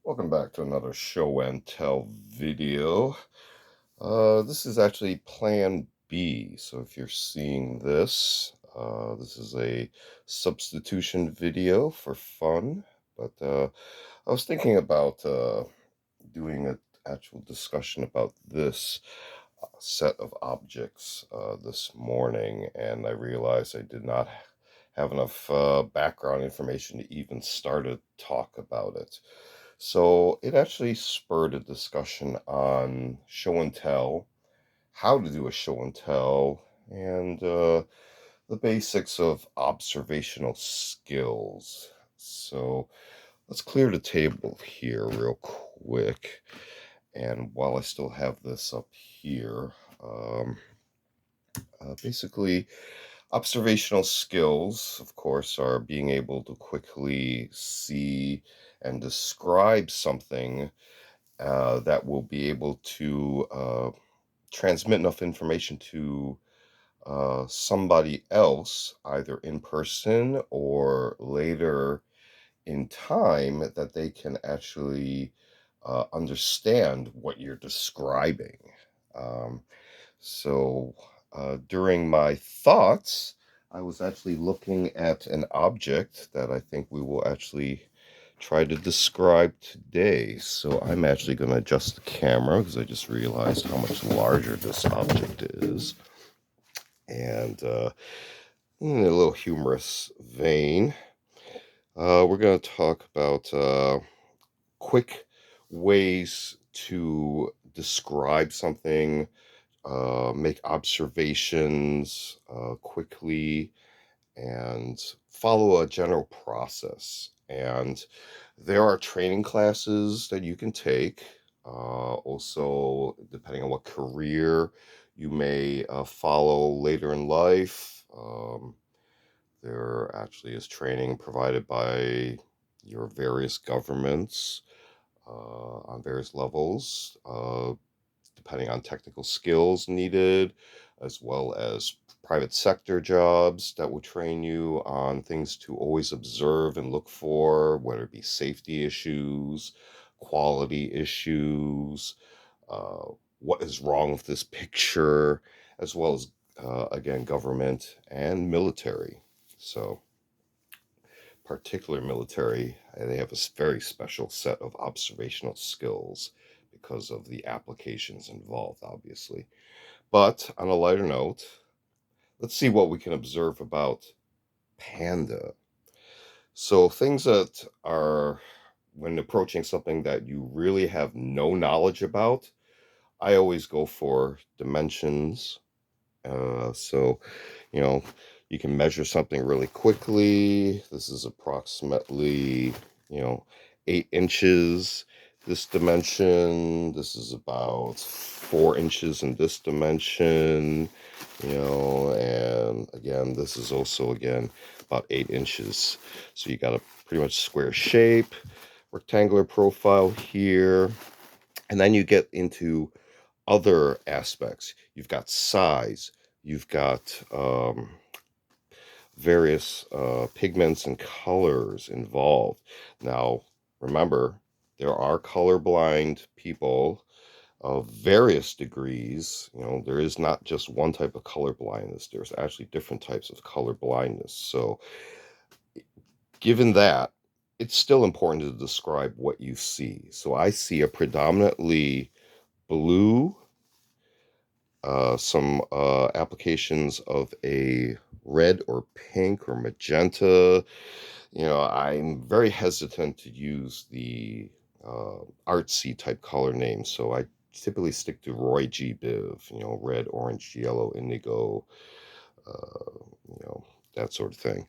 Welcome back to another show and tell video. This is actually Plan B. So if you're seeing this, this is a substitution video for fun. But I was thinking about doing an actual discussion about this set of objects this morning, and I realized I did not have enough background information to even start a talk about it. So it actually spurred a discussion on show and tell, how to do a show and tell, and the basics of observational skills. So let's clear the table here real quick. And while I still have this up here, basically, observational skills, of course, are being able to quickly see and describe something that will be able to transmit enough information to somebody else, either in person or later in time, that they can actually understand what you're describing. Um, so during my thoughts, I was actually looking at an object that I think we will actually try to describe today. So I'm actually going to adjust the camera because I just realized how much larger this object is. And in a little humorous vein, we're going to talk about quick ways to describe something, make observations quickly, and follow a general process. And there are training classes that you can take. Also, depending on what career you may follow later in life, there actually is training provided by your various governments on various levels, depending on technical skills needed, as well as private sector jobs that will train you on things to always observe and look for, whether it be safety issues, quality issues, uh, what is wrong with this picture, as well as, again, government and military. So, particular military, they have a very special set of observational skills because of the applications involved, obviously. But on a lighter note, let's see what we can observe about Panda. So, things that are, when approaching something that you really have no knowledge about, I always go for dimensions. So, you know, you can measure something really quickly. This is approximately, you know, 8 inches. This dimension, this is about 4 inches in this dimension, and again, this is also, again, about 8 inches. So you got a pretty much square shape, rectangular profile here. And then you get into other aspects. You've got size, you've got various pigments and colors involved. Now, remember, there are colorblind people of various degrees. There is not just one type of color blindness, there's actually different types of color blindness. So, given that, it's still important to describe what you see. So, I see a predominantly blue, some applications of a red or pink or magenta. I'm very hesitant to use the artsy type color names, so I typically stick to Roy G. Biv, red, orange, yellow, indigo, that sort of thing.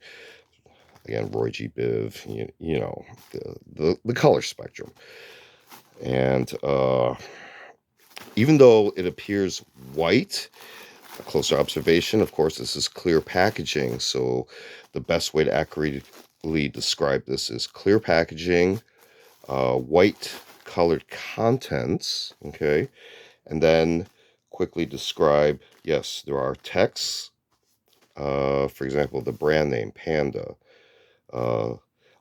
Again, Roy G. Biv, the color spectrum. And even though it appears white, a closer observation, of course, this is clear packaging. So the best way to accurately describe this is clear packaging, white colored contents, okay? And then quickly describe, yes, there are texts, for example, the brand name Panda. Uh,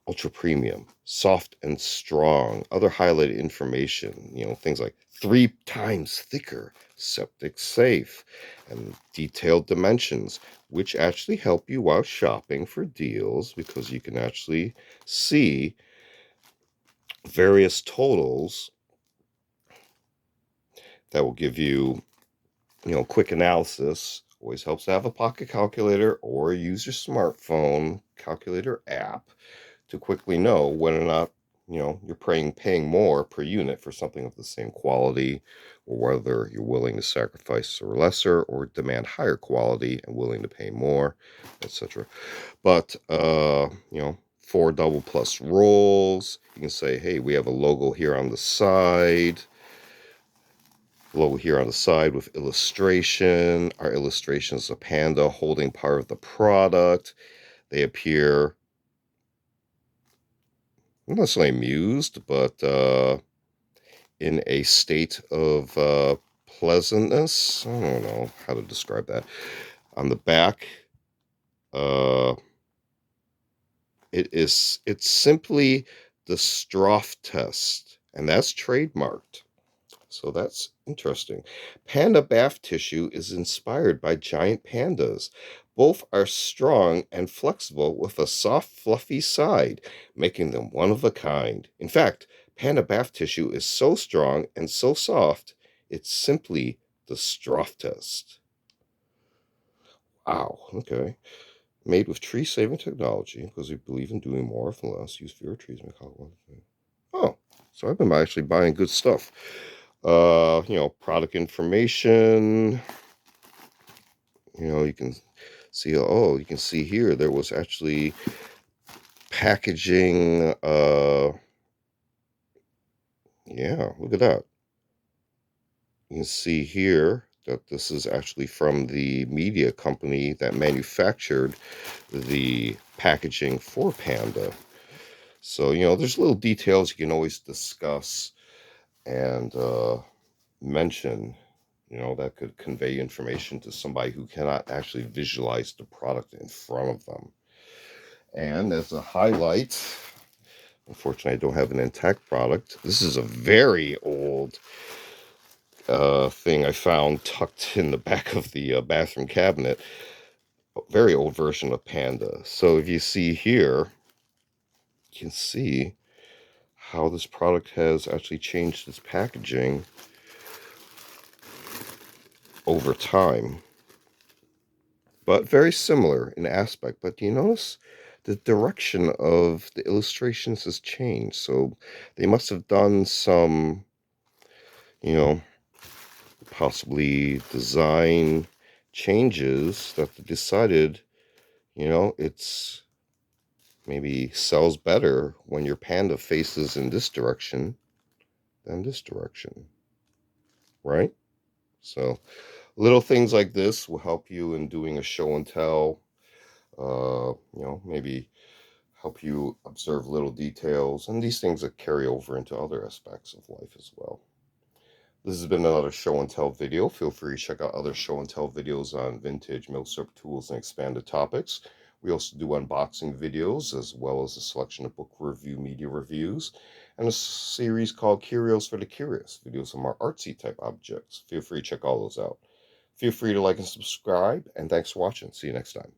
ultra premium, soft and strong. Other highlighted information, things like 3 times thicker, septic safe, and detailed dimensions, which actually help you while shopping for deals because you can actually see various totals that will give you, quick analysis. Always helps to have a pocket calculator or use your smartphone calculator app to quickly know whether or not you're paying more per unit for something of the same quality, or whether you're willing to sacrifice or lesser or demand higher quality and willing to pay more, etc. But 4 double plus rolls, you can say, hey, we have a logo here on the side, with illustration. Our illustration is a panda holding part of the product. They appear not necessarily amused, but in a state of pleasantness. I don't know how to describe that. On the back, uh, it's simply the Stroff test, and that's trademarked. So that's interesting. Panda bath tissue is inspired by giant pandas. Both are strong and flexible with a soft, fluffy side, making them one of a kind. In fact, panda bath tissue is so strong and so soft, it's simply the Stroff test. Wow, okay. Made with tree saving technology because we believe in doing more with less. Use fewer trees. Oh, so I've been actually buying good stuff. Product information. You can see. Oh, you can see here there was actually packaging. Yeah, look at that. You can see here that this is actually from the media company that manufactured the packaging for Panda. So there's little details you can always discuss and mention, that could convey information to somebody who cannot actually visualize the product in front of them. And as a highlight, unfortunately, I don't have an intact product. This is a very old thing I found tucked in the back of the bathroom cabinet. A very old version of Panda. So if you see here, you can see how this product has actually changed its packaging over time, but very similar in aspect. But do you notice the direction of the illustrations has changed? So they must have done some, you know, possibly design changes that they decided, it's maybe sells better when your panda faces in this direction than this direction, right? So little things like this will help you in doing a show and tell. Maybe help you observe little details and these things that carry over into other aspects of life as well. This has been another show and tell video. Feel free to check out other show and tell videos on vintage milk syrup tools and expanded topics. We also do unboxing videos as well as a selection of book review media reviews and a series called Curios for the Curious, videos on more artsy type objects. Feel free to check all those out. Feel free to like and subscribe, and thanks for watching. See you next time.